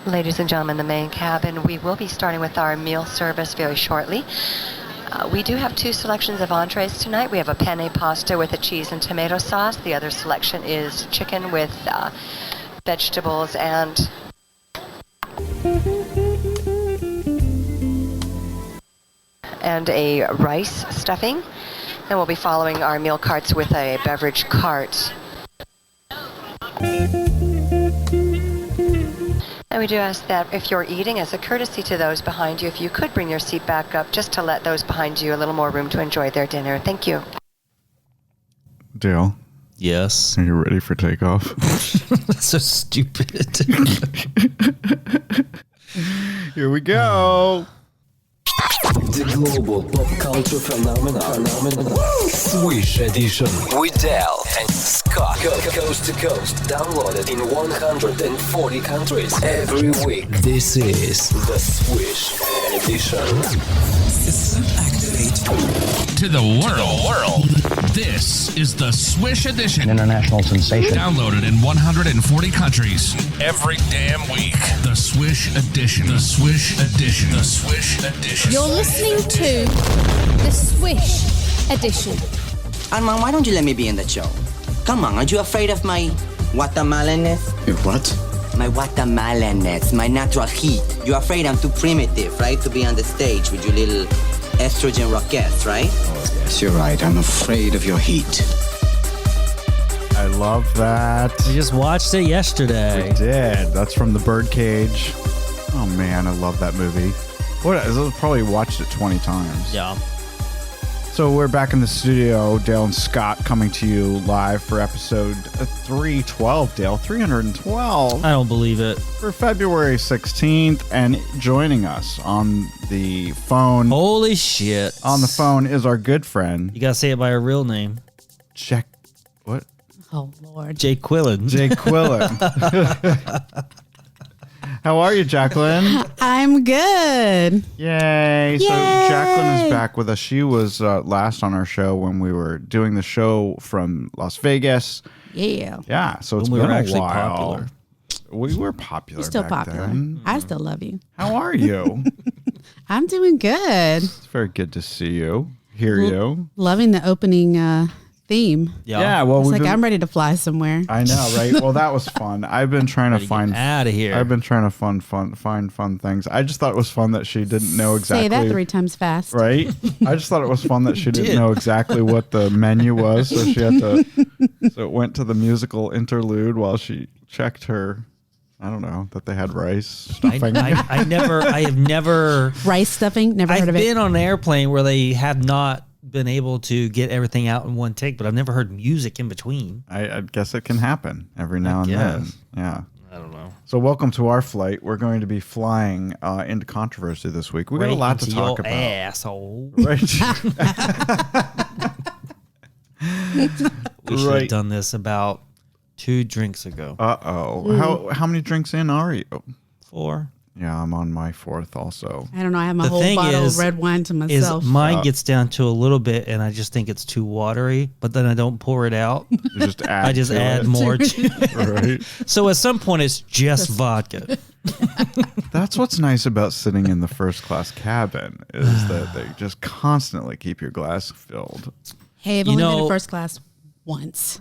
Ladies and gentlemen, the main cabin, we will be starting with our meal service very shortly. We do have 2 selections of entrees tonight. We have a penne pasta with a cheese and tomato sauce. The other selection is chicken with vegetables and a rice stuffing. And we'll be following our meal carts with a beverage cart. And we do ask that if you're eating, as a courtesy to those behind you, if you could bring your seat back up just to let those behind you a little more room to enjoy their dinner. Thank you. Dale. Yes. Are you ready for takeoff? That's so stupid. Here we go. The global pop culture phenomenon. Swish Edition with Dale and Scott. Coast to coast. Downloaded in 140 countries every week. This is the Swish Edition. System activate. To the world. This is the Swish Edition. International sensation. Downloaded in 140 countries every damn week. The Swish Edition. The Swish Edition. The Swish Edition. You're listening to the Swish Edition. Armand, why don't you let me be in the show? Come on, aren't you afraid of my watermelonness? Your what? My watermelonness, my natural heat. You're afraid I'm too primitive, right? To be on the stage with your little estrogen rockets, right? Oh, yes, you're right. I'm afraid of your heat. I love that. We just watched it yesterday. We did. That's from The Birdcage. Oh, man, I love that movie. I've probably watched it 20 times. Yeah. So we're back in the studio, Dale and Scott coming to you live for episode 312, Dale, 312. I don't believe it. For February 16th, and joining us on the phone. Holy shit. On the phone is our good friend. You gotta say it by her real name. What? Oh, Lord. Jacqueline. How are you, Jacqueline? I'm good. Yay. So Jacqueline is back with us. She was last on our show when we were doing the show from Las Vegas. Yeah. Yeah. So it's When we been were a actually while. popular. We were popular. You're still back popular. then. I still love you. How are you? I'm doing good. It's very good to see you, hear you. Loving the opening theme. Yeah. Well, It's like I'm ready to fly somewhere. I know, right? Well, that was fun. I've been trying to find out of here. I've been trying to find fun things. I just thought it was fun that she didn't know exactly. Say that 3 times fast. Right? I just thought it was fun that she didn't know exactly what the menu was, so she had to. So it went to the musical interlude while she checked her. I don't know that they had rice stuffing. I have never Rice stuffing? Never heard of it. I've been on an airplane where they have not been able to get everything out in one take, but I've never heard music in between. I guess it can happen every now and then. Yeah. I don't know. So welcome to our flight. We're going to be flying into controversy this week. We got a lot to talk about. Asshole. Right. We should have done this about 2 drinks ago. How many drinks in are you? 4. Yeah, I'm on my 4th also. I don't know. I have my whole bottle of red wine to myself. Mine gets down to a little bit, and I just think it's too watery, but then I don't pour it out. You just add I just add more to it. Right. So at some point, it's just vodka. That's what's nice about sitting in the first class cabin is that they just constantly keep your glass filled. Hey, I've only been in first class once.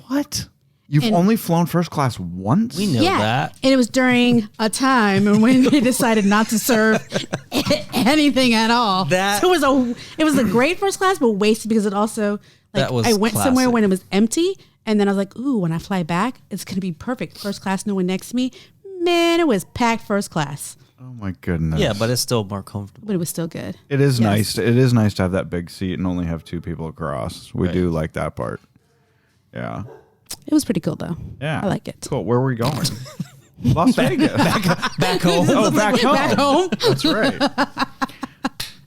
What? You've only flown first class once? We know that. And it was during a time when they decided not to serve anything at all. So it was a great first class, but wasted because it also that was I went classic. somewhere when it was empty, and then I was like, ooh, when I fly back, it's gonna be perfect. First class, no one next to me. Man, it was packed first class. Oh my goodness. Yeah, but it's still more comfortable. But it was still good. It is nice. It is nice to have that big seat and only have 2 people across. We do like that part. Yeah. It was pretty cool though. Yeah. I like it. Cool. Where were we going? Las Vegas. Back home. Oh, back home. Back home. That's right.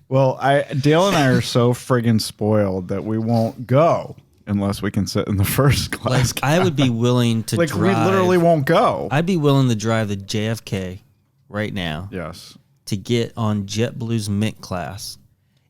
Well, Dale and I are so friggin' spoiled that we won't go unless we can sit in the first class. I would be willing to drive. We literally won't go. I'd be willing to drive the JFK right now. Yes. To get on JetBlue's Mint class.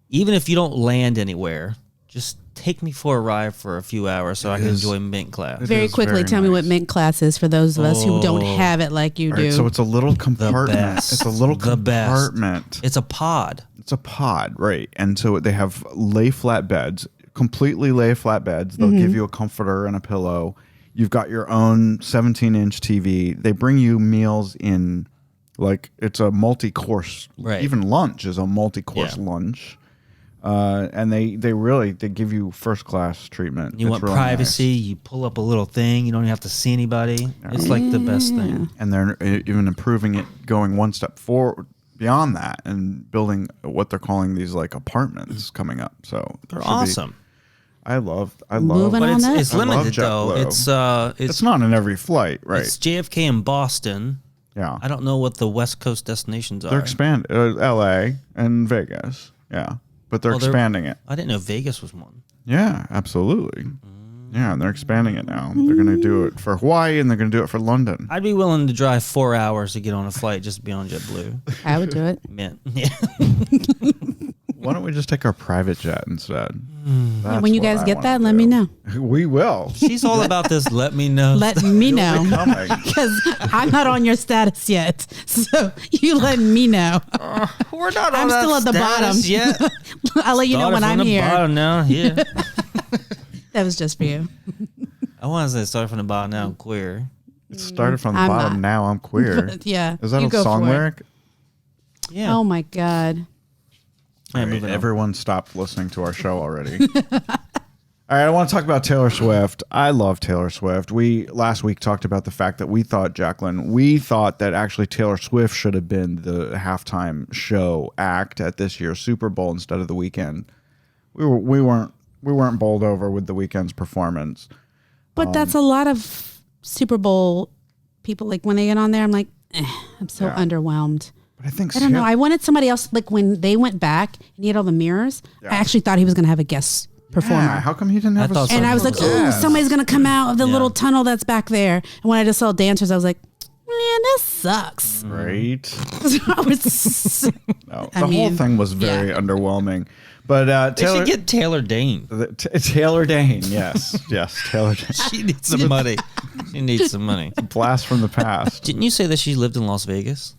Even if you don't land anywhere, just take me for a ride for a few hours so I can enjoy mint class. Very quickly, tell me what mint class is for those of us who don't have it like you do. So it's a little compartment. It's a little compartment. It's a pod. It's a pod, right? And so they have lay flat beds, completely lay flat beds. They'll give you a comforter and a pillow. You've got your own 17-inch TV. They bring you meals in, like it's a multi-course. Right. Even lunch is a multi-course lunch. And they give you first class treatment. You want really privacy. Nice. You pull up a little thing. You don't have to see anybody. Yeah. It's like the best thing. And they're even improving it, going one step forward beyond that, and building what they're calling these like apartments coming up. So they're awesome. I love. Moving but on it's limited though. It's not in every flight, right? It's JFK in Boston. Yeah. I don't know what the West Coast destinations are. They're expanding. L.A. and Vegas. Yeah. But they're expanding it. I didn't know Vegas was one. Yeah, absolutely. Yeah, and they're expanding it now. They're going to do it for Hawaii, and they're going to do it for London. I'd be willing to drive 4 hours to get on a flight just to be on JetBlue. I would do it. Man. Yeah. Why don't we just take our private jet instead? Yeah, when you guys get that, let me know. We will. She's all about this. Let me know. Let me know. Because I'm not on your status yet. So you let me know. We're not on I'm still at the bottom yet. I'll let you know when I'm here. Bottom now. Yeah. That was just for you. I want to say start from the bottom. Now I'm queer. It started from the bottom. Now I'm queer. Yeah. Is that a song lyric? Yeah. Oh my God. Right, everyone stopped listening to our show already. All right, I want to talk about Taylor Swift. I love Taylor Swift. We last week talked about the fact that we thought that actually Taylor Swift should have been the halftime show act at this year's Super Bowl instead of The Weeknd. We weren't bowled over with The Weeknd's performance. But that's a lot of Super Bowl people. Like when they get on there, I'm like, I'm so underwhelmed. But I don't know. I wanted somebody else. Like when they went back and he had all the mirrors, I actually thought he was going to have a guest performer. Yeah, how come he didn't have a And I was like, oh, somebody's going to come out of the little tunnel that's back there. And when I just saw dancers, I was like, man, this sucks. Right. The whole thing was very underwhelming. But Taylor, they should get Taylor Dane. Taylor Dane, yes. Yes, Taylor Dane. She needs some money. She needs some money. A blast from the past. Didn't you say that she lived in Las Vegas?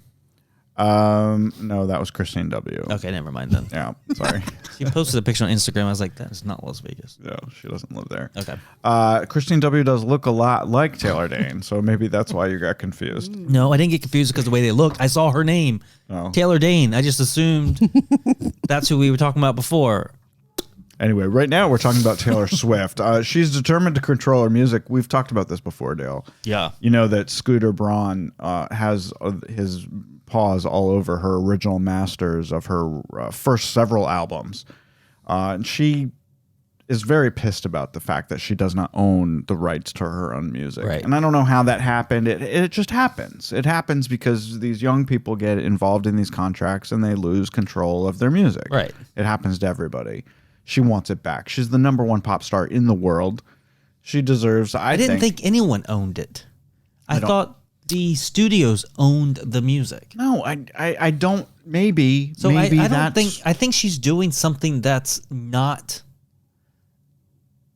No, that was Christine W. Okay, never mind then. Yeah, sorry. She posted a picture on Instagram. I was like, that is not Las Vegas. No, she doesn't live there. Okay. Christine W. does look a lot like Taylor Dane, so maybe that's why you got confused. No, I didn't get confused because the way they looked. I saw her name, Taylor Dane. I just assumed that's who we were talking about before. Anyway, right now we're talking about Taylor Swift. She's determined to control her music. We've talked about this before, Dale. Yeah. You know that Scooter Braun has his paws all over her original masters of her first several albums. And she is very pissed about the fact that she does not own the rights to her own music. Right. And I don't know how that happened. It just happens. It happens because these young people get involved in these contracts and they lose control of their music. Right. It happens to everybody. She wants it back. She's the #1 pop star in the world. She deserves, I didn't think anyone owned it. I thought the studios owned the music. No, I don't. Maybe. So maybe I don't think. I think she's doing something that's not.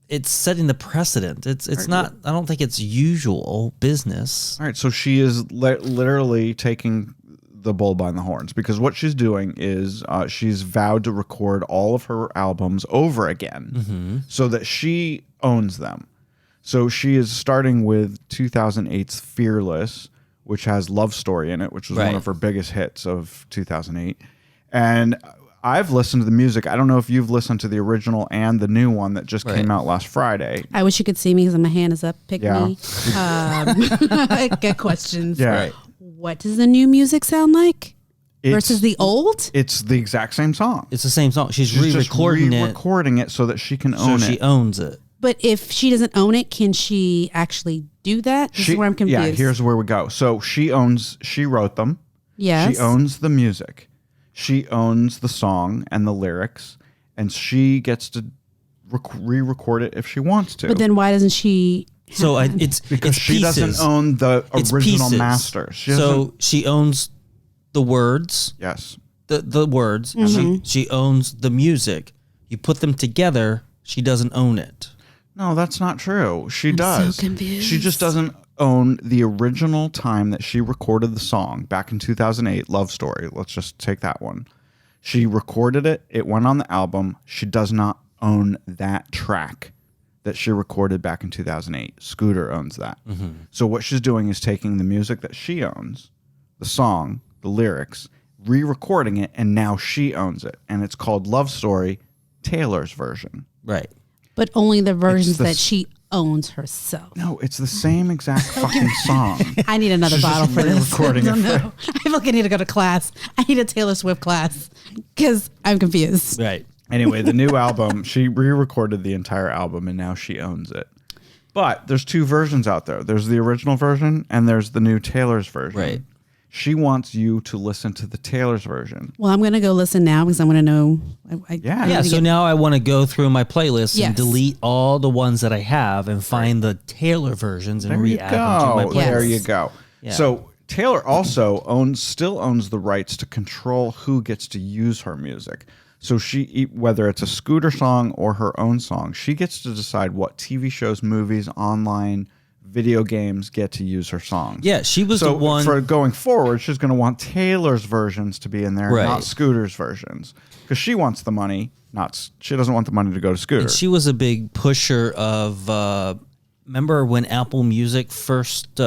It's setting the precedent. It's not. I don't think it's usual business. All right. So she is literally taking the bull by the horns, because what she's doing is she's vowed to record all of her albums over again so that she owns them. So she is starting with 2008's Fearless, which has Love Story in it, which was one of her biggest hits of 2008. And I've listened to the music. I don't know if you've listened to the original and the new one that just came out last Friday. I wish you could see me because my hand is up. Pick me. I get questions. Yeah. Right. What does the new music sound like versus the old? It's the exact same song. It's the same song. She's re-recording it so that she can own it. So she owns it. But if she doesn't own it, can she actually do that? This is where I'm confused. Yeah, here's where we go. So she wrote them. Yes. She owns the music. She owns the song and the lyrics, and she gets to re-record it if she wants to. But then why doesn't she? So it's because it's she pieces. doesn't own the original masters. So she owns the words. Yes. The words. She owns the music. You put them together. she doesn't own it. No, that's not true. She I'm does. so confused. She just doesn't own the original time that she recorded the song back in 2008, Love Story. Let's just take that one. She recorded it. It went on the album. She does not own that track that she recorded back in 2008. Scooter owns that. So what she's doing is taking the music that she owns, the song, the lyrics, re-recording it, and now she owns it. And it's called Love Story, Taylor's version. Right. But only the versions that she owns herself. No, it's the same exact fucking song. I need another She's bottle just for this. re-recording I it don't know. I feel like I need to go to class. I need a Taylor Swift class because I'm confused. Right. Anyway, the new album, she re-recorded the entire album and now she owns it. But there's two versions out there. There's the original version and there's the new Taylor's version. Right. She wants you to listen to the Taylor's version. Well, I'm going to go listen now because I want to know. Yeah, so now I want to go through my playlist and delete all the ones that I have and find the Taylor versions and re-add them to my playlist. There you go. Yeah. So Taylor also still owns the rights to control who gets to use her music. So she, whether it's a Scooter song or her own song, she gets to decide what TV shows, movies, online, video games get to use her songs. Yeah, she was the one. For going forward, she's going to want Taylor's versions to be in there, not Scooter's versions, because she wants the money. She doesn't want the money to go to Scooter. And she was a big pusher of. Remember when Apple Music first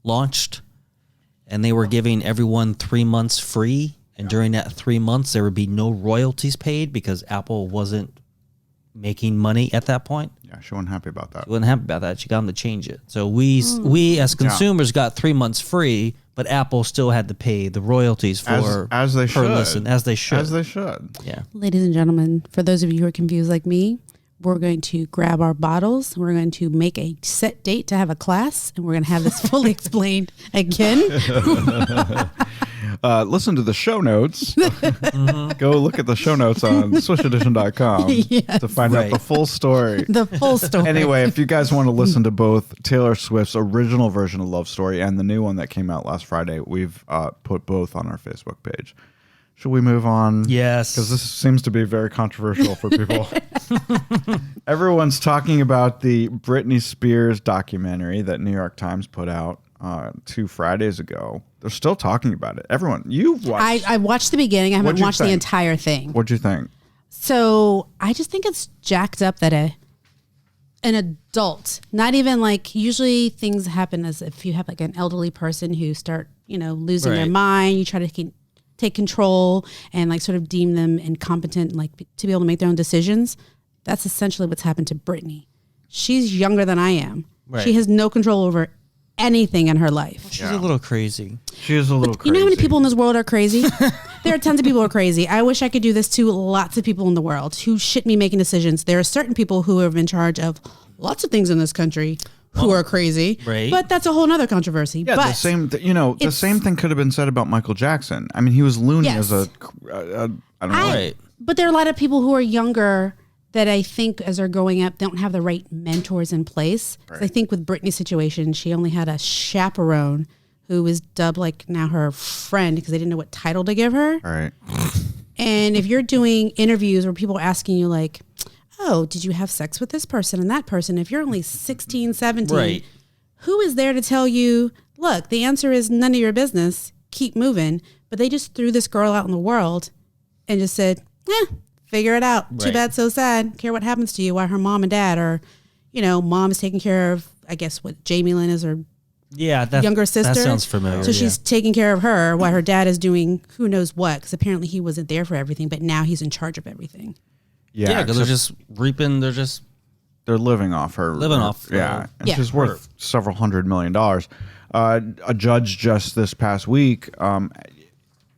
launched, and they were giving everyone 3 months free, and during that 3 months there would be no royalties paid because Apple wasn't making money at that point. Yeah, she wasn't happy about that. She wasn't happy about that. She got them to change it. So we as consumers got 3 months free, but Apple still had to pay the royalties for as they per should. listen, as they should. As they should. Yeah. Ladies and gentlemen, for those of you who are confused like me, we're going to grab our bottles. We're going to make a set date to have a class, and we're going to have this fully explained again. Listen to the show notes. Go look at the show notes on swishedition.com to find out the full story. The full story. Anyway, if you guys want to listen to both Taylor Swift's original version of Love Story and the new one that came out last Friday, we've put both on our Facebook page. Should we move on? Yes. Because this seems to be very controversial for people. Everyone's talking about the Britney Spears documentary that New York Times put out 2 Fridays ago. They're still talking about it. Everyone, you've watched. I watched the beginning. I haven't watched the entire thing. What'd you think? So I just think it's jacked up that an adult, not even like, usually things happen as if you have like an elderly person who start, losing their mind. You try to take control and like sort of deem them incompetent, like to be able to make their own decisions. That's essentially what's happened to Britney. She's younger than I am. Right. She has no control over anything in her life. She's a little crazy. She is a little crazy. You know how many people in this world are crazy? There are tons of people who are crazy. I wish I could do this to lots of people in the world who shouldn't be making decisions. There are certain people who are in charge of lots of things in this country who are crazy. Right. But that's a whole nother controversy. Yeah, but the same thing could have been said about Michael Jackson. I mean, he was loony as I don't know. Right. But there are a lot of people who are younger that I think as they're growing up don't have the right mentors in place. Right. I think with Britney's situation, she only had a chaperone who was dubbed like now her friend because they didn't know what title to give her. Right. And if you're doing interviews where people are asking you like, oh, did you have sex with this person and that person? If you're only 16, 17, who is there to tell you, look, the answer is none of your business, keep moving. But they just threw this girl out in the world and just said, figure it out. Right. Too bad, so sad. Care what happens to you while her mom and dad are, mom is taking care of, I guess, what Jemima is her younger sister. That sounds familiar. So she's taking care of her while her dad is doing who knows what, because apparently he wasn't there for everything, but now he's in charge of everything. Yeah, because they're just reaping. They're living off her. And she's worth several $100 million. A judge just this past week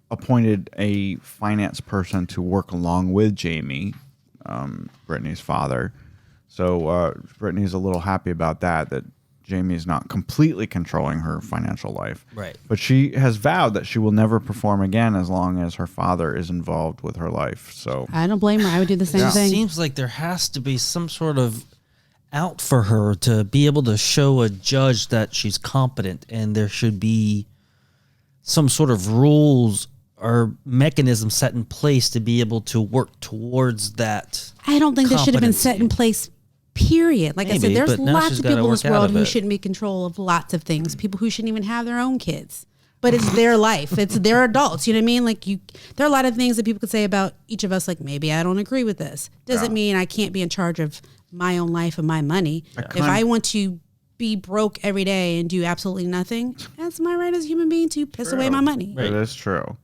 appointed a finance person to work along with Jamie, Britney's father. So Britney's a little happy about that Jamie's not completely controlling her financial life. Right. But she has vowed that she will never perform again as long as her father is involved with her life. So I don't blame her. I would do the same thing. It seems like there has to be some sort of out for her to be able to show a judge that she's competent, and there should be some sort of rules are mechanisms set in place to be able to work towards that. I don't think this should have been set in place, period. Like I said, there's lots of people in this world who shouldn't be in control of lots of things. People who shouldn't even have their own kids. But it's their life. It's their adults. You know what I mean? Like there are a lot of things that people could say about each of us. Like, maybe I don't agree with this. Doesn't mean I can't be in charge of my own life and my money. If I want to be broke every day and do absolutely nothing, that's my right as a human being to piss away my money. It is true.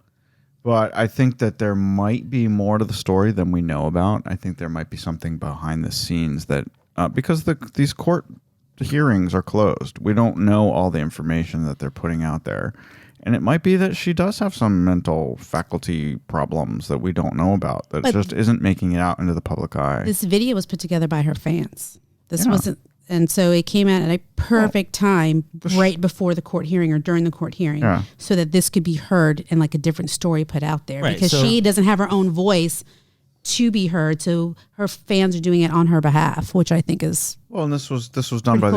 But I think that there might be more to the story than we know about. I think there might be something behind the scenes that, because these court hearings are closed, we don't know all the information that they're putting out there. And it might be that she does have some mental faculty problems that we don't know about, that just isn't making it out into the public eye. This video was put together by her fans. This wasn't, and so it came out at a perfect time right before the court hearing or during the court hearing, so that this could be heard and like a different story put out there. Right, because she doesn't have her own voice to be heard, so her fans are doing it on her behalf, which I think is well. And this was done by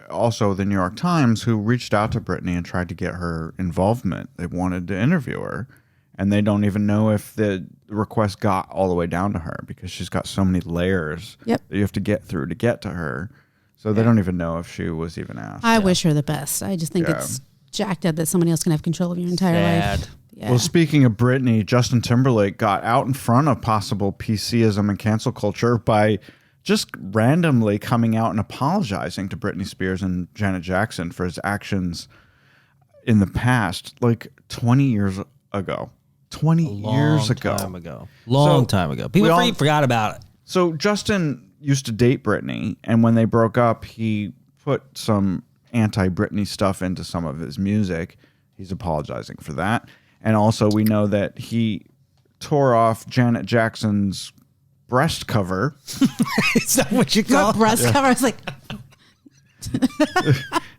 also the New York Times, who reached out to Britney and tried to get her involvement. They wanted to interview her, and they don't even know if the request got all the way down to her because she's got so many layers that you have to get through to get to her. So they don't even know if she was even asked. I wish her the best. I just think it's jacked up that somebody else can have control of your entire life. Yeah. Well, speaking of Britney, Justin Timberlake got out in front of possible PC-ism and cancel culture by just randomly coming out and apologizing to Britney Spears and Janet Jackson for his actions in the past, like 20 years ago. 20 years ago. Long time ago. People forgot about it. So Justin used to date Britney, and when they broke up, he put some anti-Britney stuff into some of his music. He's apologizing for that. And also we know that he tore off Janet Jackson's breast cover. Is that what you call it? Breast cover? I was like...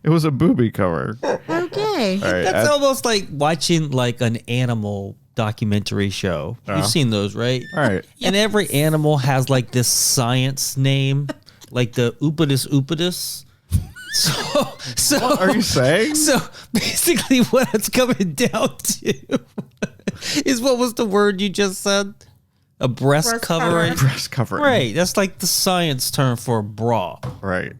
It was a boobie cover. Okay. Right, that's almost like watching like an animal documentary show. You've seen those, right? Right. And every animal has like this science name, like the Oopidus Oopidus. So what are you saying? So basically what it's coming down to is, what was the word you just said? A breast covering? Breast covering. Right. That's like the science term for a bra. Right.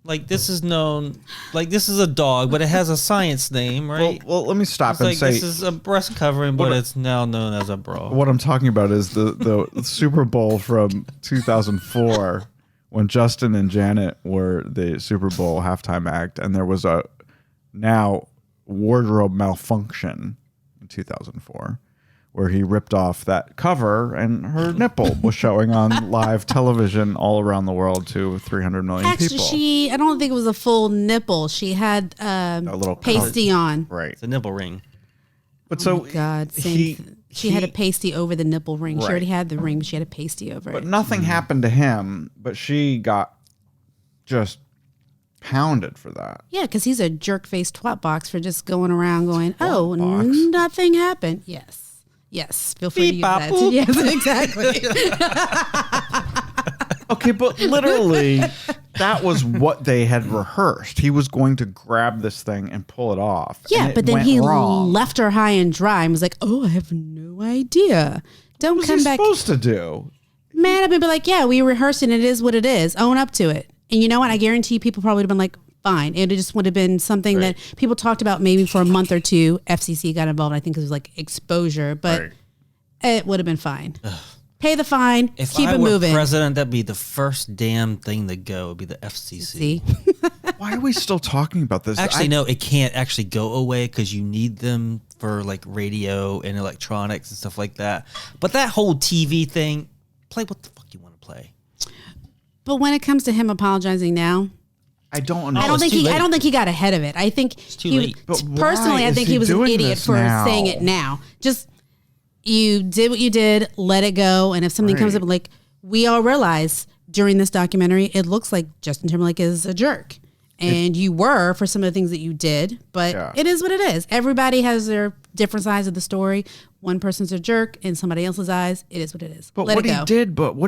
Like this is known, like this is a dog, but it has a science name, right? Well, let me stop it's and like say this is a breast covering, but it's now known as a bra. What I'm talking about is the Super Bowl from 2004 when Justin and Janet were the Super Bowl halftime act, and there was a wardrobe malfunction in 2004 where he ripped off that cover and her nipple was showing on live television all around the world to 300 million people. Actually, I don't think it was a full nipple. She had a little pasty on. Right. It's a nipple ring. But oh my God, she had a pasty over the nipple ring. Right. She already had the ring, but she had a pasty over it. But nothing happened to him, but she got just pounded for that. Yeah, because he's a jerk-faced twat box for just going around going, oh, box. nothing happened. Yes, feel free to use that. Yes, exactly. Okay, but literally, that was what they had rehearsed. He was going to grab this thing and pull it off. Yeah, but then he left her high and dry and was like, oh, I have no idea. Don't what come was he back. Supposed to do? Man, I'd be like, yeah, we rehearsed and it is what it is. Own up to it. And you know what? I guarantee people probably would have been like, fine. It just would have been something that people talked about maybe for a month or two. FCC got involved. I think it was like exposure, but it would have been fine. Pay the fine. If keep I it were moving. president, that'd be the first damn thing to go. Would be the FCC. Why are we still talking about this? Actually, no, it can't actually go away because you need them for like radio and electronics and stuff like that. But that whole TV thing, play what the fuck you want to play. But when it comes to him apologizing now, I don't know. I don't think he got ahead of it. I think personally, I think he was an idiot for saying it now. Just you did what you did, let it go. And if something comes up, like we all realize during this documentary, it looks like Justin Timberlake is a jerk. And you were for some of the things that you did, but it is what it is. Everybody has their different sides of the story. One person's a jerk in somebody else's eyes. It is what it is. But what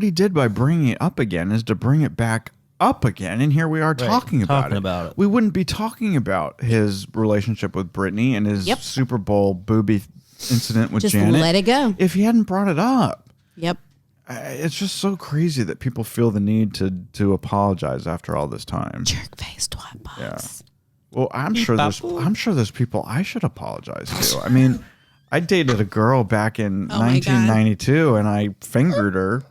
he did by bringing it up again is to bring it back up again. And here we are talking about it. We wouldn't be talking about his relationship with Britney and his Super Bowl booby incident with Just Janet. let it go. If he hadn't brought it up. Yep. It's just so crazy that people feel the need to apologize after all this time. Jerk face twat box. Yeah. Well, I'm sure there's people I should apologize to. I mean, I dated a girl back in 1992 and I fingered her.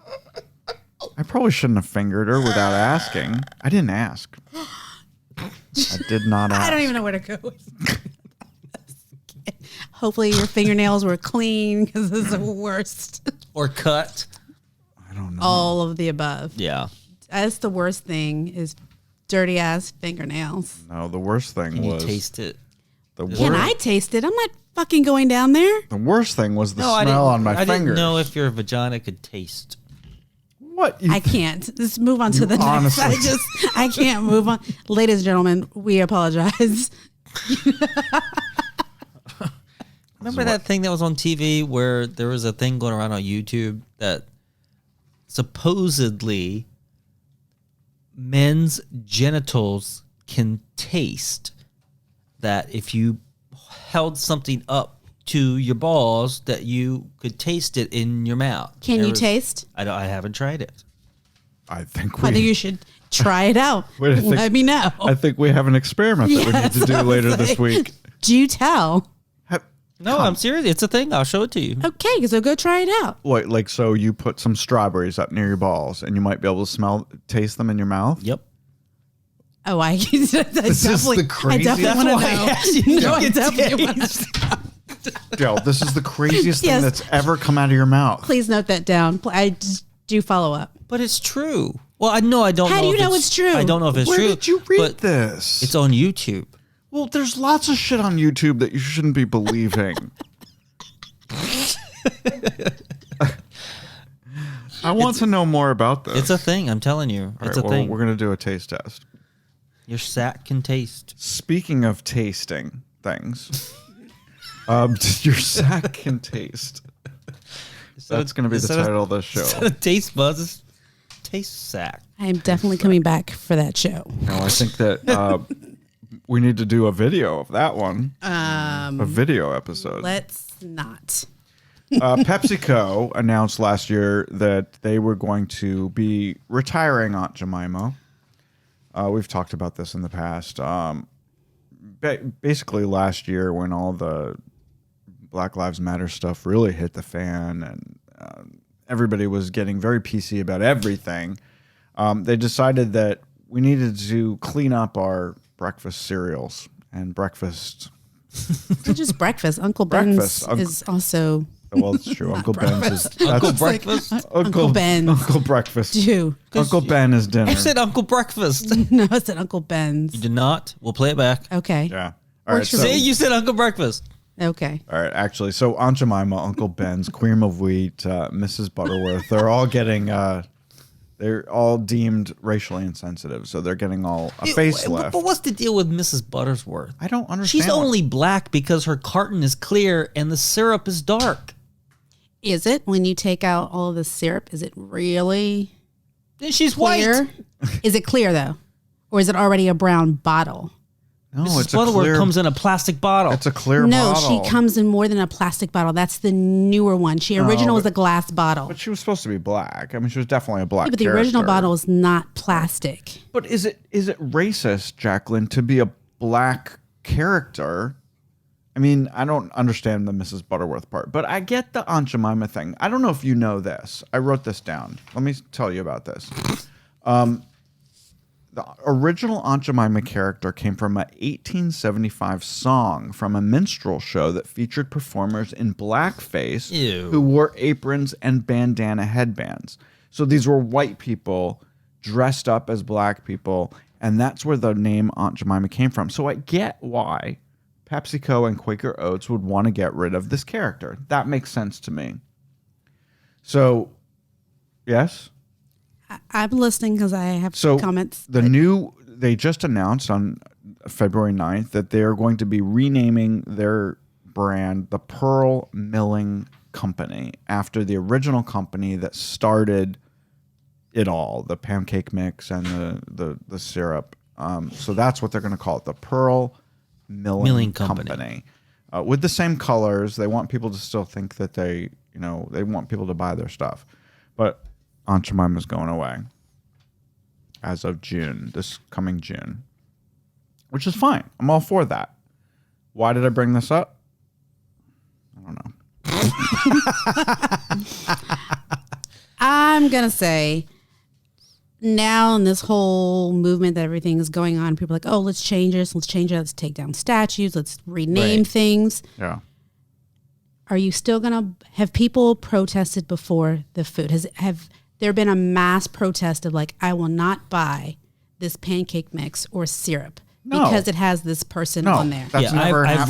I probably shouldn't have fingered her without asking. I didn't ask. I did not ask. I don't even know where to go with Hopefully your fingernails were clean because it's the worst. Or cut. I don't know. All of the above. Yeah. That's the worst thing is dirty ass fingernails. No, the worst thing Can was you taste it? Can I taste it? I'm not fucking going down there. The worst thing was the smell on my fingers. I didn't know if your vagina could taste. What? I can't. Let's move on to the next. I can't move on. Ladies and gentlemen, we apologize. Remember that thing that was on TV where there was a thing going around on YouTube that supposedly men's genitals can taste, that if you held something up to your balls that you could taste it in your mouth. Can you taste? I haven't tried it. I think you should try it out. Let me know. I think we have an experiment that we need to do later this week. Do tell. No, I'm serious. It's a thing. I'll show it to you. Okay, so go try it out. Like so you put some strawberries up near your balls and you might be able to taste them in your mouth? Yep. Oh, This is the craziest. I definitely want to know. No, I definitely want to know. Yo, this is the craziest thing that's ever come out of your mouth. Please note that down. I just do follow up. But it's true. Well, I don't know. How do you know it's true? I don't know if it's Where true. Where did you read this? It's on YouTube. Well, there's lots of shit on YouTube that you shouldn't be believing. I want to know more about this. It's a thing. I'm telling you. It's a thing. We're going to do a taste test. Your sack can taste. Speaking of tasting things, your sack can taste. That's going to be the title of the show. Instead of taste buds, it's taste sack. I am definitely coming back for that show. No, I think that we need to do a video of that one. A video episode. Let's not. PepsiCo announced last year that they were going to be retiring Aunt Jemima. We've talked about this in the past. Basically, last year when all the Black Lives Matter stuff really hit the fan and everybody was getting very PC about everything, they decided that we needed to clean up our breakfast cereals and breakfast. Not just breakfast. Uncle Ben's is also... Well, it's true. Uncle Ben's is Uncle Breakfast. Uncle Ben's. Uncle Breakfast. Dude. Uncle Ben is dinner. You said Uncle Breakfast. No, I said Uncle Ben's. You did not. We'll play it back. Okay. Yeah. All right. See, you said Uncle Breakfast. Okay. All right. Actually, so Aunt Jemima, Uncle Ben's, Cream of Wheat, Mrs. Butterworth, they're all getting, they're all deemed racially insensitive. So they're getting all a facelift. But what's the deal with Mrs. Butterworth? I don't understand. She's only black because her carton is clear and the syrup is dark. Is it when you take out all of the syrup? Is it really? Then she's clear? white. Is it clear though, or is it already a brown bottle? No, Mrs. it's Butterworth a clear. comes in a plastic bottle. It's a clear No, bottle. she comes in more than a plastic bottle. That's the newer one. She original was a glass bottle. But she was supposed to be black. I mean, she was definitely a black. Yeah, but the original character. bottle is not plastic. But is it racist, Jacqueline, to be a black character? I mean, I don't understand the Mrs. Butterworth part, but I get the Aunt Jemima thing. I don't know if you know this. I wrote this down. Let me tell you about this. The original Aunt Jemima character came from an 1875 song from a minstrel show that featured performers in blackface who wore aprons and bandana headbands. So these were white people dressed up as black people, and that's where the name Aunt Jemima came from. So I get why PepsiCo and Quaker Oats would want to get rid of this character. That makes sense to me. So, yes? I'm listening because I have comments. They just announced on February 9th that they're going to be renaming their brand the Pearl Milling Company after the original company that started it all, the pancake mix and the syrup. So that's what they're going to call it, the Pearl Milling Company. with the same colors. They want people to still think that they want people to buy their stuff. But Aunt Jemima's going away as of June, this coming June, which is fine. I'm all for that. Why did I bring this up? I don't know. I'm going to say now in this whole movement that everything is going on, people are like, oh, let's change this. Let's change it. Let's take down statues. Let's rename things. Yeah. Are you still going to have people protested before the food? Have there been a mass protest of like, I will not buy this pancake mix or syrup because it has this person on there? That's never happened.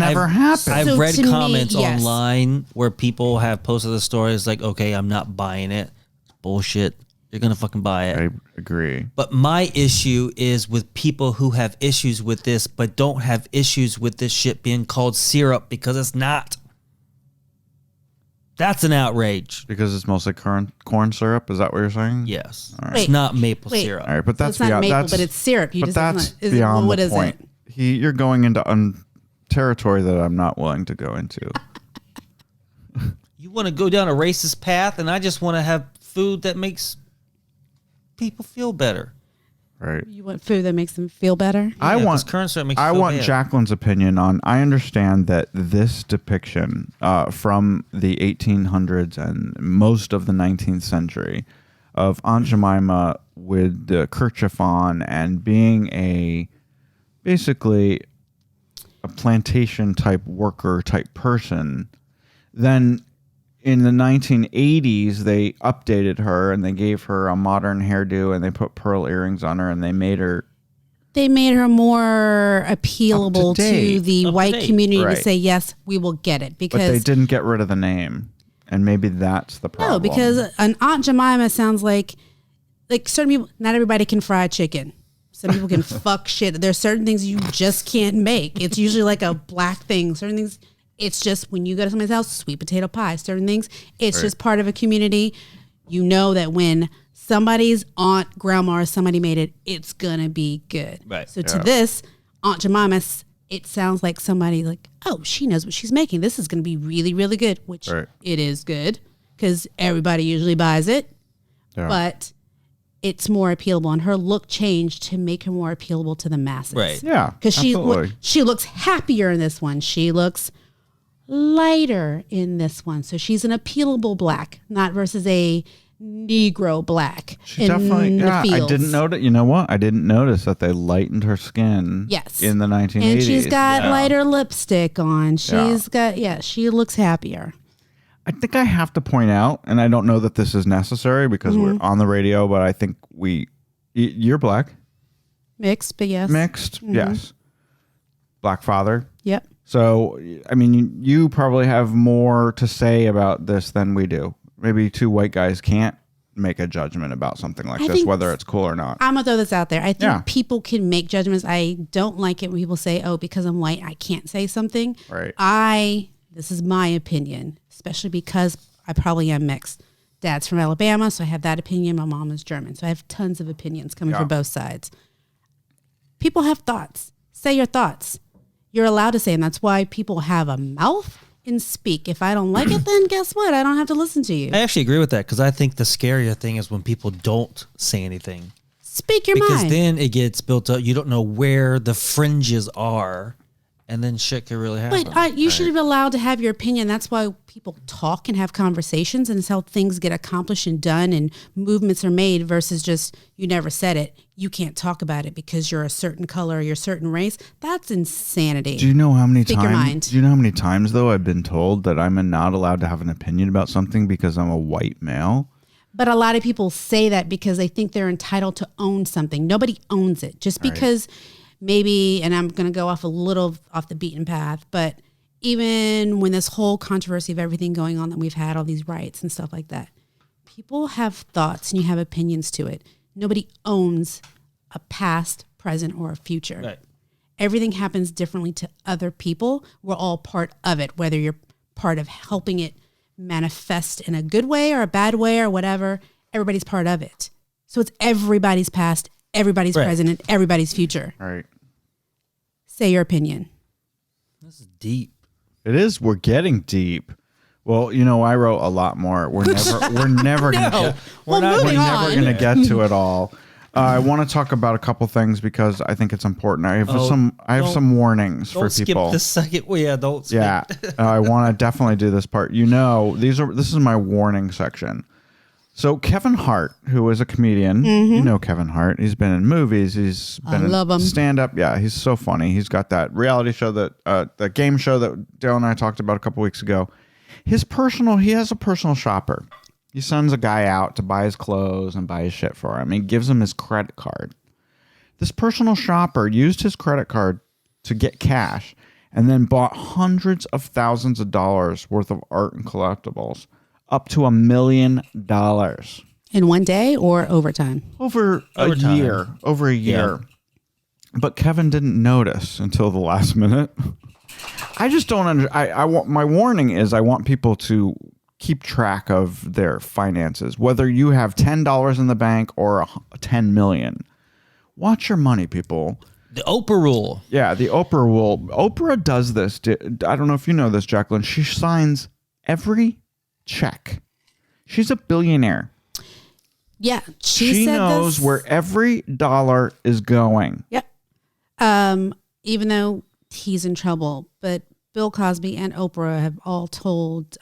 I've So read to me, comments yes. online where people have posted the stories like, okay, I'm not buying it. It's bullshit. You're going to fucking buy it. I agree. But my issue is with people who have issues with this, but don't have issues with this shit being called syrup because it's not. That's an outrage. Because it's mostly corn syrup. Is that what you're saying? Yes. Right. It's not maple Wait. syrup. All right, but So that's it's not beyond, maple, but it's syrup. You but just that's is beyond what the is point. it? You're going into territory that I'm not willing to go into. You want to go down a racist path, and I just want to have food that makes people feel better. Right. You want food that makes them feel better? I Yeah, want 'cause current syrup makes you I feel want bad. Jacqueline's opinion on. I understand that this depiction from the 1800s and most of the 19th century of Aunt Jemima with the kerchief on and being basically a plantation type worker type person, then in the 1980s, they updated her and they gave her a modern hairdo and they put pearl earrings on her and they made her more appealable to the white community Right. to say, yes, we will get it. but they Because didn't get rid of the name. And maybe that's the problem. no, because an Aunt Jemima sounds like certain people, not everybody can fry chicken. Some people can fuck shit. There's certain things you just can't make. It's usually like a black thing. Certain things, it's just when you go to somebody's house, sweet potato pie. Certain things, it's just part of a community. You know that when somebody's aunt, grandma, or somebody made it, it's gonna be good. Right. So to this, Aunt Jemima, it sounds like somebody like, oh, she knows what she's making. This is gonna be really, really good, which it is good because everybody usually buys it. Yeah. But it's more appealable, and her look changed to make her more appealable to the masses. Right. Yeah, Because absolutely. she looks happier in this one. She looks lighter in this one. So she's an appealable black, not versus a Negro black. She definitely, yeah, I didn't notice. You know what? I didn't notice that they lightened her skin. Yes. In the 1980s. And she's got lighter lipstick on. She's got, she looks happier. I think I have to point out, and I don't know that this is necessary because we're on the radio, but I think you're black. Mixed, but yes. Mixed, yes. Black father. Yep. So, I mean, you probably have more to say about this than we do. Maybe two white guys can't make a judgment about something like this, whether it's cool or not. I'm going to throw this out there. I think Yeah. people can make judgments. I don't like it when people say, oh, because I'm white, I can't say something. Right. This is my opinion, especially because I probably am mixed. Dad's from Alabama, so I have that opinion. My mom is German, so I have tons of opinions coming from both sides. People have thoughts. Say your thoughts. You're allowed to say, and that's why people have a mouth and speak. If I don't like it, then guess what? I don't have to listen to you. I actually agree with that because I think the scarier thing is when people don't say anything. Speak your Because mind. then it gets built up. You don't know where the fringes are, and then shit could really happen. But you should be allowed to have your opinion. That's why people talk and have conversations, and it's how things get accomplished and done and movements are made versus just, you never said it. You can't talk about it because you're a certain color or you're a certain race. That's insanity. Do you know how many Speak your times? mind. Do you know how many times though I've been told that I'm not allowed to have an opinion about something because I'm a white male? But a lot of people say that because they think they're entitled to own something. Nobody owns it. Just because maybe, and I'm going to go off a little off the beaten path, but even when this whole controversy of everything going on that we've had, all these rights and stuff like that, people have thoughts and you have opinions to it. Nobody owns a past, present, or a future. Right. Everything happens differently to other people. We're all part of it, whether you're part of helping it manifest in a good way or a bad way or whatever. Everybody's part of it. So it's everybody's past, everybody's present, and everybody's future. Right. Say your opinion. This is deep. It is. We're getting deep. Well, I wrote a lot more. We're never gonna get to it all. I want to talk about a couple things because I think it's important. I have some warnings for people. Don't skip the second. Well, yeah, don't skip. Yeah, I want to definitely do this part. This is my warning section. So Kevin Hart, who is a comedian, you know Kevin Hart. He's been in movies. He's been in stand-up. Yeah, he's so funny. He's got that reality show, the game show that Dale and I talked about a couple weeks ago. He has a personal shopper. He sends a guy out to buy his clothes and buy his shit for him. He gives him his credit card. This personal shopper used his credit card to get cash and then bought hundreds of thousands of dollars worth of art and collectibles, up to $1 million. In one day or overtime? Over a year. Yeah. But Kevin didn't notice until the last minute. I just don't I want, my warning is I want people to keep track of their finances, whether you have $10 in the bank or 10 million. Watch your money, people. The Oprah Rule. Yeah, the Oprah Rule. Oprah does this. I don't know if you know this, Jacqueline. She signs every check. She's a billionaire. Yeah, she knows where every dollar is going. Yep. Even though he's in trouble, but Bill Cosby and Oprah have all told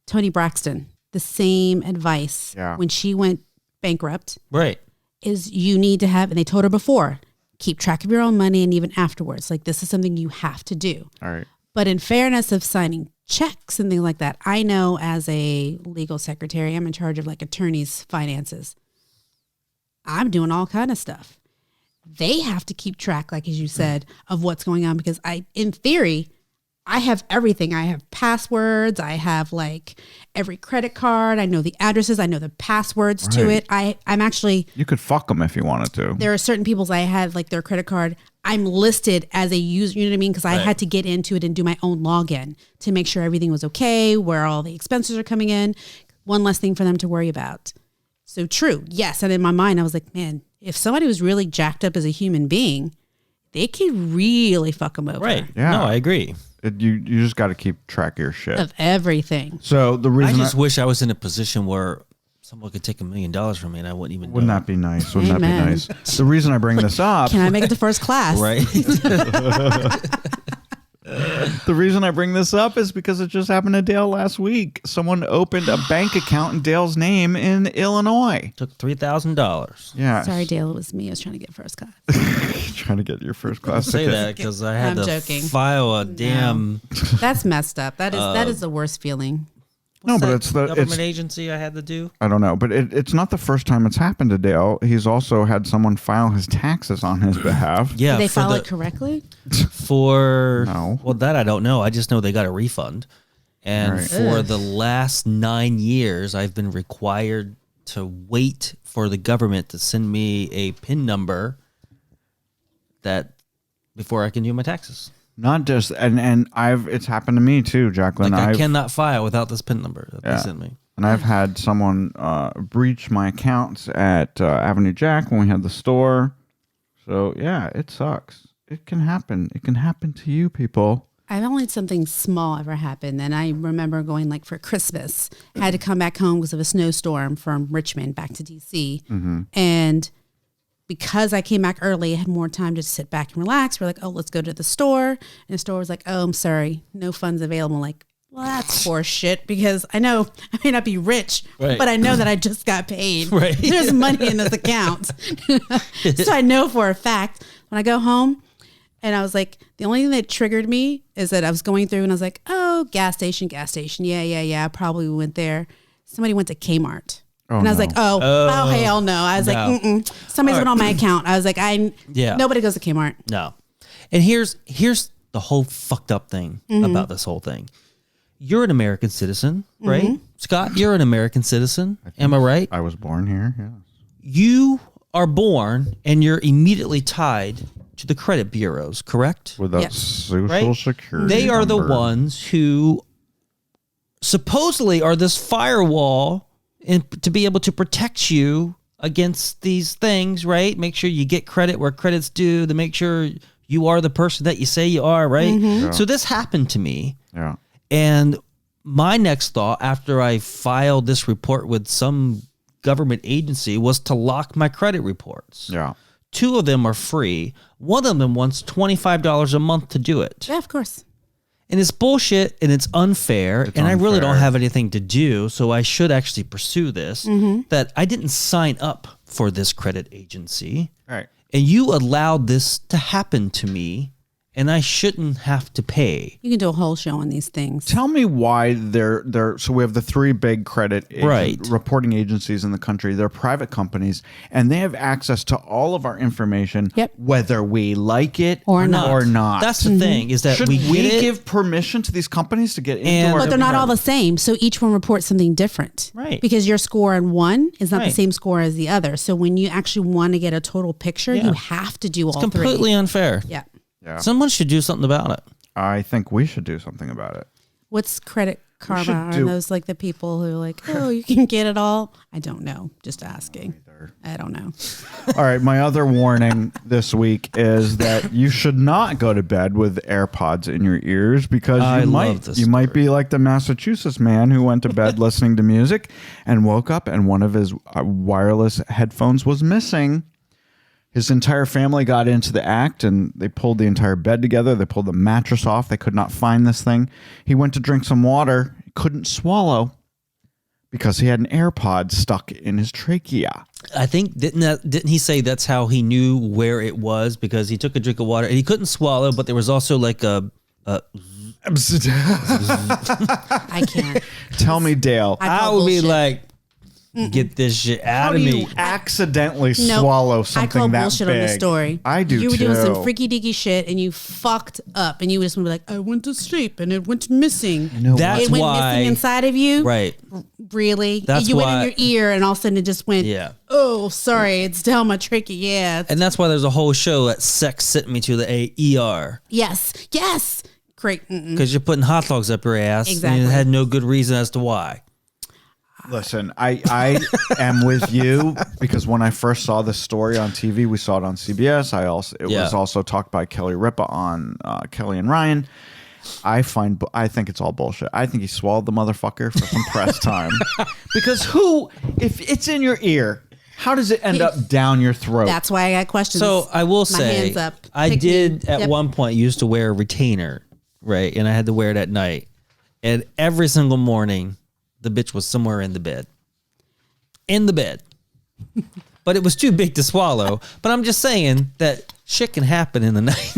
Toni Braxton the same advice when she went bankrupt. Right. Is you need to have, and they told her before, keep track of your own money, and even afterwards, like this is something you have to do. All right. But in fairness of signing checks and things like that, I know as a legal secretary, I'm in charge of like attorneys' finances. I'm doing all kind of stuff. They have to keep track, like as you said, of what's going on because in theory, I have everything. I have passwords. I have like every credit card. I know the addresses. I know the passwords to it. I'm actually... You could fuck them if you wanted to. There are certain people's I have like their credit card. I'm listed as a user, you know what I mean? Because I had to get into it and do my own login to make sure everything was okay, where all the expenses are coming in. One less thing for them to worry about. So true. Yes. And in my mind, I was like, man, if somebody was really jacked up as a human being, they could really fuck them over. Right. Yeah. No, I agree. You just got to keep track of your shit. Of everything. So the reason I just wish I was in a position where someone could take $1 million from me and I wouldn't even know. Wouldn't that be nice? Wouldn't that be nice? The reason I bring this up. Can I make it to first class? Right. The reason I bring this up is because it just happened to Dale last week. Someone opened a bank account in Dale's name in Illinois. Took $3,000. Yeah. Sorry, Dale. It was me. I was trying to get first class. Trying to get your first class Say ticket. that because I had to joking. file a damn. That's messed up. That is the worst feeling. No, but it's the government agency I had to do. I don't know, but it's not the first time it's happened to Dale. He's also had someone file his taxes on his behalf. Yeah, did they file it correctly? No. Well, that I don't know. I just know they got a refund, and for the last 9 years, I've been required to wait for the government to send me a PIN number that before I can do my taxes. Not just and it's happened to me too, Jacqueline. Like I cannot file without this PIN number that they sent me. And I've had someone breach my accounts at Avenue Jack when we had the store. So yeah, it sucks. It can happen. It can happen to you, people. I've only had something small ever happen. And I remember going like for Christmas. I had to come back home because of a snowstorm from Richmond back to DC. Mm-hmm. And because I came back early, I had more time to sit back and relax. We're like, oh, let's go to the store. And the store was like, oh, I'm sorry, no funds available. I'm like, well, that's for shit because I know I may not be rich, but I know that I just got paid. Right. There's money in this account. So I know for a fact when I go home and I was like, the only thing that triggered me is that I was going through and I was like, oh, gas station. Yeah. I probably went there. Somebody went to Kmart. Oh, and I was like, oh, hell no. I was like, somebody's went on my account. I was like, nobody goes to Kmart. No. And here's the whole fucked up thing about this whole thing. You're an American citizen, right? Scott, you're an American citizen. Am I right? I was born here, yeah. You are born and you're immediately tied to the credit bureaus, correct? With a social security They are number. the ones who supposedly are this firewall and to be able to protect you against these things, right? Make sure you get credit where credit's due, to make sure you are the person that you say you are, right? Mm-hmm. Yeah. So this happened to me. Yeah. And my next thought after I filed this report with some government agency was to lock my credit reports. Yeah. 2 of them are free. One of them wants $25 a month to do it. Yeah, of course. And it's bullshit and it's unfair. I really don't unfair. have anything to do. So I should actually pursue this. That I didn't sign up for this credit agency. Right. And you allowed this to happen to me. And I shouldn't have to pay. You can do a whole show on these things. Tell me why they're so we have the 3 big credit reporting agencies in the country. They're private companies and they have access to all of our information, whether we like it or not. That's the thing is that Should we give permission to these companies to get into our But they're not all the same. So each one reports something different. Right. Because your score on one is not the same score as the other. So when you actually want to get a total picture, you have to do all 3. It's completely unfair. Yeah. Yeah. Someone should do something about it. I think we should do something about it. What's Credit Karma? Are those like the people who are like, oh, you can get it all? I don't know. Just asking. I don't know. All right. My other warning this week is that you should not go to bed with AirPods in your ears because you might be like the Massachusetts man who went to bed listening to music and woke up and one of his wireless headphones was missing. His entire family got into the act and they pulled the entire bed together. They pulled the mattress off. They could not find this thing. He went to drink some water. He couldn't swallow because he had an AirPod stuck in his trachea. I think didn't he say that's how he knew where it was because he took a drink of water and he couldn't swallow, but there was also like a I can't. Tell me, Dale. I would be like, get this shit out of me. You accidentally swallow something I call that bullshit big. on this story. I do You were too. doing some freaky deaky shit and you fucked up and you just want to be like, I went to sleep and it went missing. That's it went why, missing inside of you. right? Really? That's you why, went in your ear and all of a sudden it just went. Yeah. Oh, sorry, it's down my trachea. Yeah. And that's why there's a whole show that sex sent me to the ER Yes. Great. because you're putting hot dogs up your ass. Exactly. And it had no good reason as to why. Listen, I am with you because when I first saw this story on TV, we saw it on CBS. It was also talked by Kelly Ripa on Kelly and Ryan. I think it's all bullshit. I think he swallowed the motherfucker for some press time because if it's in your ear, how does it end up down your throat? That's why I got questions. So I will say, hands up. I Pick did me. at Yep. one point used to wear a retainer, right? And I had to wear it at night. And every single morning, the bitch was somewhere in the bed. But it was too big to swallow. But I'm just saying that shit can happen in the night.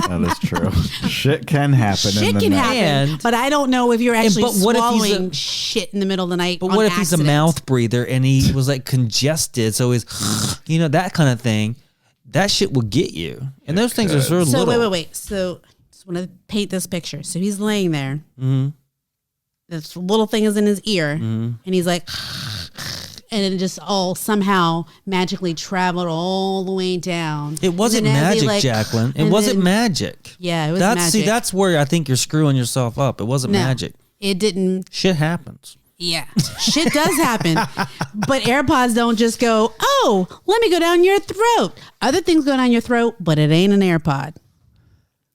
That is true. Shit can happen in Shit the can night. happen, And- but I don't know if you're actually but what if he's swallowing shit in the middle of the night. But on what if he's a accident. mouth breather and he was like congested? So he's, that kind of thing. That shit will get you. And those things are sort of So little. wait. So just want to paint this picture. So he's laying there. Mm-hmm. This little thing is in his ear, and he's like, and it just all somehow magically traveled all the way down. It wasn't And then as he, magic, Jacqueline. It and wasn't then- magic. Yeah, it was See, magic. that's where I think you're screwing yourself up. It wasn't No, magic. It didn't. Shit happens. Yeah, shit does happen. But AirPods don't just go, oh, let me go down your throat. Other things go down your throat, but it ain't an AirPod.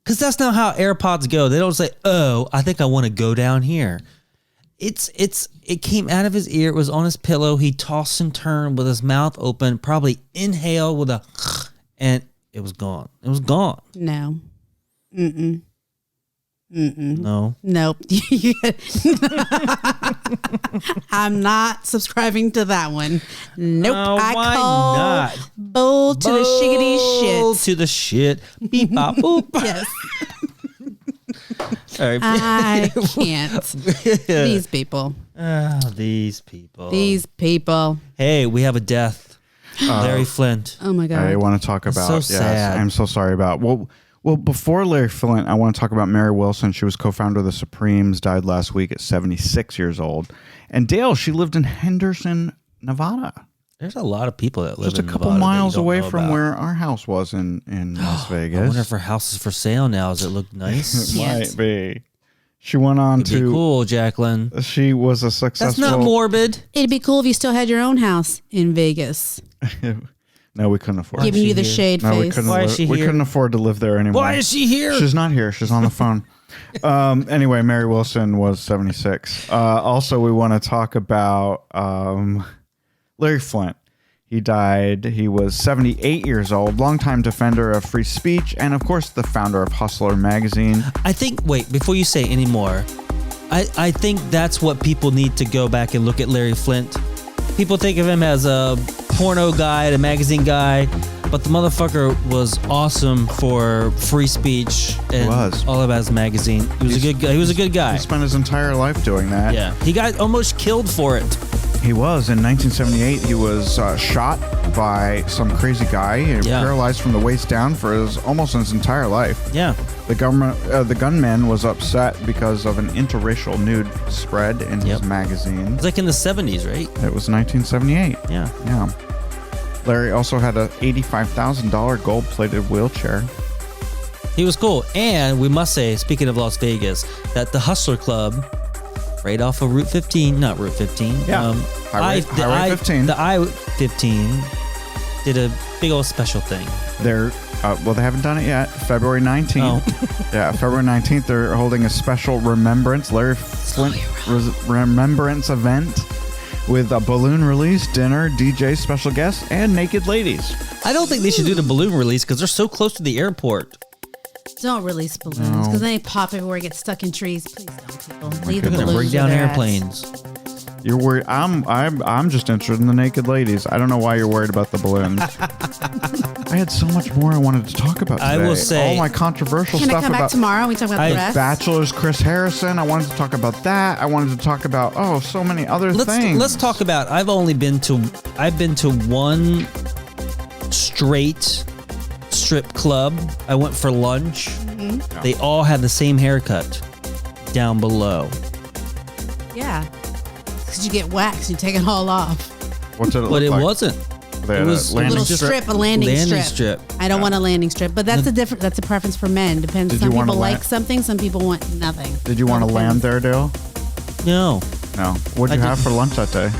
Because that's not how AirPods go. They don't say, oh, I think I want to go down here. It came out of his ear. It was on his pillow. He tossed and turned with his mouth open, probably inhaled with a, and it was gone. It was gone. No. No. Nope. I'm not subscribing to that one. Nope. Oh, I why call not? bull to the shiggity Bull shit. to the shit. Beep, bop, boop. Yes. All right. I can't. These people. Oh, these people. These people. Hey, we have a death. Larry Flynt. Oh my God. I want to talk about. so yes, sad. I'm so sorry about. Well, before Larry Flynt, I want to talk about Mary Wilson. She was co-founder of the Supremes, died last week at 76 years old. And Dale, she lived in Henderson, Nevada. There's a lot of people that live Just a in couple Nevada that you miles don't away know from about. where our house was in Las Vegas. I wonder if her house is for sale now. Does it look nice? It might be. She went on It'd be to. cool, Jacqueline. She was a successful. That's not morbid. It'd be cool if you still had your own house in Vegas. No, we couldn't afford. Giving you the shade No, we face. couldn't. Why is she we here? couldn't afford to live there anymore. Why is she here? She's not here. She's on the phone. Anyway, Mary Wilson was 76. Also, we want to talk about Larry Flynt. He died. He was 78 years old, longtime defender of free speech, and of course, the founder of Hustler magazine. I think, wait, before you say any more, I think that's what people need to go back and look at Larry Flynt. People think of him as a porno guy, a magazine guy, but the motherfucker was awesome for free speech and all about his magazine. He was a good guy. He was a good guy. He spent his entire life doing that. Yeah. He got almost killed for it. He was. In 1978, he was shot by some crazy guy, paralyzed from the waist down for almost his entire life. Yeah. The gunman was upset because of an interracial nude spread in his magazine. It's like in the 70s, right? It was 1978. Yeah. Yeah. Larry also had a $85,000 gold-plated wheelchair. He was cool. And we must say, speaking of Las Vegas, that the Hustler Club, right off of Route 15, not Route 15. Yeah. Highway 15. The I-15 did a big old special thing. They haven't done it yet. February 19th. Oh. Yeah, February 19th, they're holding a special Larry Flynt remembrance event with a balloon release, dinner, DJ, special guests, and naked ladies. I don't think they should do the balloon release because they're so close to the airport. Don't release balloons because then they pop everywhere, get stuck in trees. Please don't, people. Leave the They're gonna balloons bring down where they're at. airplanes. You're worried. I'm just interested in the naked ladies. I don't know why you're worried about the balloons. I had so much more I wanted to talk about today. I will say, all my controversial Can I stuff come back about tomorrow? We talk about the rest. Bachelor's Chris Harrison. I wanted to talk about that. I wanted to talk about so many other things. Let's talk about. I've been to one straight strip club. I went for lunch. Mm-hmm. They all had the same haircut down below. Yeah. Because you get waxed, you take it all off. What's it? But it like? wasn't. They It was a A landing little strip. strip, a landing strip. I don't want a landing strip, but that's that's a preference for men. Depends. Did Some you wanna people like land- something, some people want nothing. Did you want to land there, Dale? No. No. What'd you I have for lunch that day?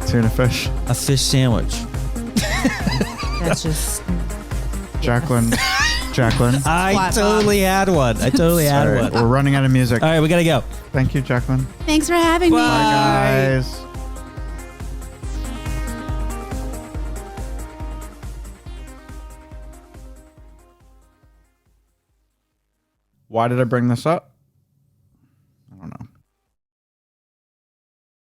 Tuna fish. A fish sandwich. That's just. Jacqueline. Jacqueline. I Flat totally had one. I totally had Sorry, one. we're running out of music. All right, we gotta go. Thank you, Jacqueline. Thanks for having me. Bye, guys. Why did I bring this up?